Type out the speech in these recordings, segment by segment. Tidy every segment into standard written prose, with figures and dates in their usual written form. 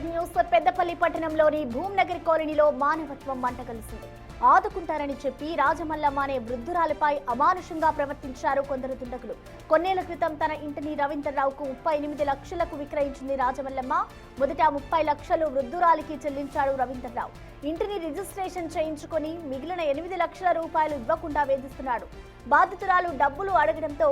News Peddapalli పట్టణంలోని భూమ్నగర్ కాలనీలో మానవత్వం మంటగలిసింది. ఆదుకుంటారని చెప్పి రాజమల్లమ్మ అనే వృద్ధురాలిపై అమానుషంగా ప్రవర్తించారు కొందరు దుండగులు. కొన్నేళ్ల క్రితం తన ఇంటిని రవీంద్రరావుకు 38 లక్షలకు విక్రయించింది రాజమల్లమ్మ. మొదట 30 లక్షలు వృద్ధురాలికి చెల్లించాడు రవీంద్రరావు. ఇంటిని రిజిస్ట్రేషన్ చేయించుకొని మిగిలిన 8 లక్షల రూపాయలు ఇవ్వకుండా వేధిస్తున్నాడు. బాధితురాలు డబ్బులు అడగడంతో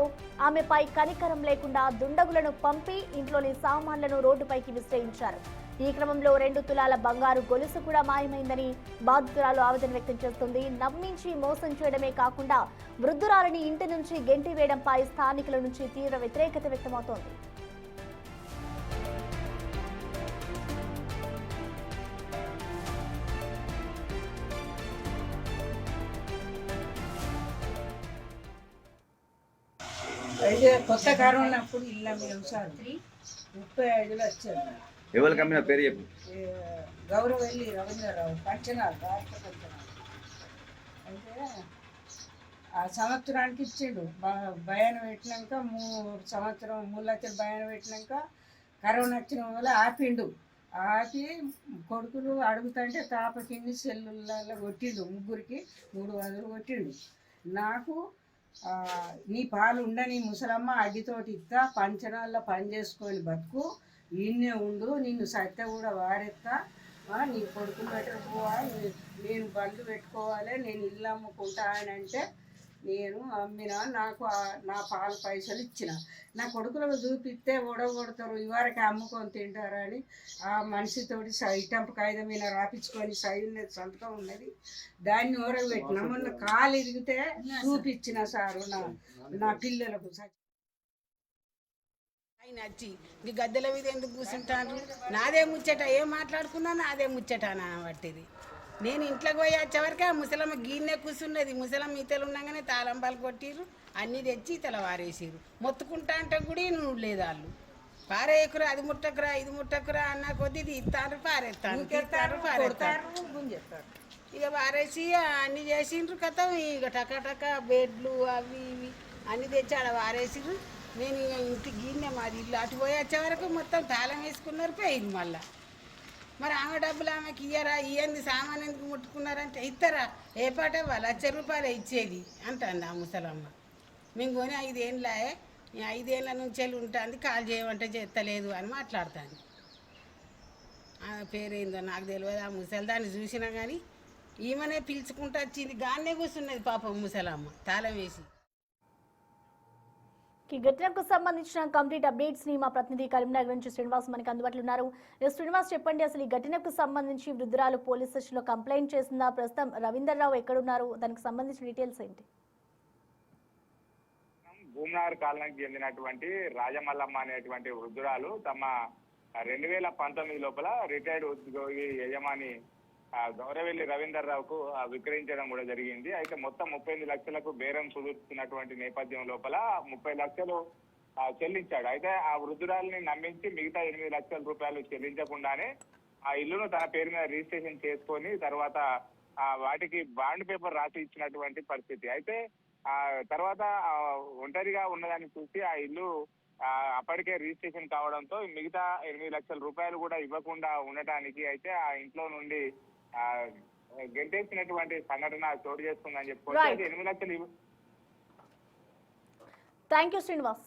ఆమెపై కనికరం లేకుండా దుండగులను పంపి ఇంట్లోని సామాన్లను రోడ్డుపైకి విసిరేయించారు. ఈ క్రమంలో 2 తులాల బంగారు గొలుసు కూడా మాయమైందని బాధితురాలు ఆవేదన వ్యక్తం చేస్తుంది. నమ్మించి మోసం చేయడమే కాకుండా వృద్ధురాలిని ఇంటి నుంచి గెంటి వేయడంపై స్థానికుల నుంచి తీవ్ర వ్యతిరేకత వ్యక్తమవుతోంది. అయితే కొత్త కారు ఉన్నప్పుడు ఇల్లు వ్యవసాయం 35లో వచ్చారు. ఎవరు కమ్మిన పేరు చెప్పు. గౌరవెల్లి రవీంద్రరావు పంచనాలు రాష్ట్ర పంచనాలు. అయితే ఆ సంవత్సరానికి ఇచ్చిండు. భయాన పెట్టినాక సంవత్సరం 3 లక్షలు భయాన పెట్టినాక కరోనా వచ్చిన వల్ల ఆపిండు. ఆపి కొడుకులు అడుగుతుంటే తాప కింది సెల్లులలో కొట్టిండు. ముగ్గురికి 300 కొట్టిండు. నాకు నీ పాలు ఉండని ముసలమ్మ అడ్డితోటి ఇస్తా, పంచనాల్లో పని చేసుకొని బతుకు, ఈయన్నే ఉండు, నిన్ను సత్య కూడా వాడెత్తా, నీ కొడుకులు పెట్టకపోవా, నేను బండ్లు పెట్టుకోవాలి, నేను ఇల్లు అమ్ముకుంటా అని అంటే నేను అమ్మిన. నాకు నా పాలు పైసలు ఇచ్చిన. నా కొడుకులకు చూపిస్తే ఓడగొడతారు, ఇవరకు అమ్ముకొని తింటారని ఆ మనిషితోటి ఇటంపు కాగితం మీద రాపించుకొని సైన్ సంతకం ఉన్నది, దాన్ని ఓరగబెట్టిన. మొన్న కాలు ఇరిగితే చూపించిన సారు నా పిల్లలకు. ఆయన వచ్చి ఈ గద్దెల మీద ఎందుకు కూర్చుంటాను, నాదే ముచ్చట, ఏం మాట్లాడుకున్నా నాదే ముచ్చట అని పట్టిది. నేను ఇంట్లోకి పోయి వచ్చేవరకు ఆ ముసలమ్మ గీన్నే కూర్చున్నది. ముసలమ్మ ఈతలు ఉండగానే తాళంబాలు కొట్టిర్రు, అన్నీ తెచ్చి ఈతల వారేసిర్రు. మొత్తుకుంటా అంటే కూడా నువ్వు లేదు. వాళ్ళు పారేయకురా, అది ముట్టకురా, ఇది ముట్టకురా అన్న కొద్ది ఇస్తారు, పారేస్తారు, ఇక పారేసి అన్నీ చేసిండ్రు. కథ ఇక టక బెడ్లు అవి ఇవి అన్నీ తెచ్చి ఆడ వారేసిర్రు. నేను ఇక ఇంటి గిన్నె మాది ఇల్లు, అటు పోయి వచ్చే వరకు మొత్తం తాళం వేసుకున్నారు, పోయింది. మళ్ళీ మరి ఆమె డబ్బులు ఆమెకి ఇయ్యరా, ఇయ్యంది సామాన్ ఎందుకు ముట్టుకున్నారంటే ఇస్తారా, ఏ పాట 1,00,000 రూపాయలు ఇచ్చేది అంటుంది ఆ ముసలమ్మ. మేము కొని 5 ఏళ్ళే, 5 ఏళ్ళ నుంచి వెళ్ళి ఉంటుంది, కాల్ చేయమంటే చేస్తలేదు అని మాట్లాడతాను. ఆమె పేరేందో నాకు తెలియదు. ఆ ముసలి దాన్ని చూసినా కానీ ఈమెనే పిలుచుకుంటూ వచ్చింది, గానే కూర్చున్నది పాపం ముసలమ్మ తాళం వేసి. ఈ ఘటనకు సంబంధించిన కంప్లీట్ అప్డేట్స్ ని మా ప్రతినిధి కరీంనగర్ నుంచి శ్రీనివాస్ మనకి అందుబాటులో ఉన్నారు. శ్రీనివాస్, చెప్పండి, అసలు ఈ ఘటనకు సంబంధించి వృద్ధురాలు పోలీస్ స్టేషన్ లో కంప్లైంట్ చేసిందా? ప్రస్తుతం రవీంద్రరావు ఎక్కడున్నారు? దానికి సంబంధించిన డీటెయిల్స్ ఏంటి? భూమ్నగర్ కాలనీకి చెందినటువంటి రాజమల్లమ్మ అనేటువంటి వృద్ధురాలు తమ 2019 లోపల రిటైర్డ్ ఉద్యోగి యజమాని గౌరవెల్లి రవీంద్రరావుకు విక్రయించడం కూడా జరిగింది. అయితే మొత్తం 38 లక్షలకు బేరం కుదుర్చుకున్నటువంటి నేపథ్యం లోపల 30 లక్షలు చెల్లించాడు. అయితే ఆ వృద్ధురాలని నమ్మించి మిగతా 8 లక్షల రూపాయలు చెల్లించకుండానే ఆ ఇల్లును తన పేరు మీద రిజిస్ట్రేషన్ చేసుకొని తర్వాత వాటికి బాండ్ పేపర్ రాసి ఇచ్చినటువంటి పరిస్థితి. అయితే ఆ తర్వాత ఒంటరిగా ఉన్నదాన్ని చూసి ఆ ఇల్లు అప్పటికే రిజిస్ట్రేషన్ కావడంతో మిగతా 8 లక్షల రూపాయలు కూడా ఇవ్వకుండా ఉండటానికి అయితే ఆ ఇంట్లో నుండి గెంటేసినటువంటి సంఘటన చోటు చేసుకుందని చెప్పుకోవచ్చు. 8 లక్షలు. Thank you Srinivas.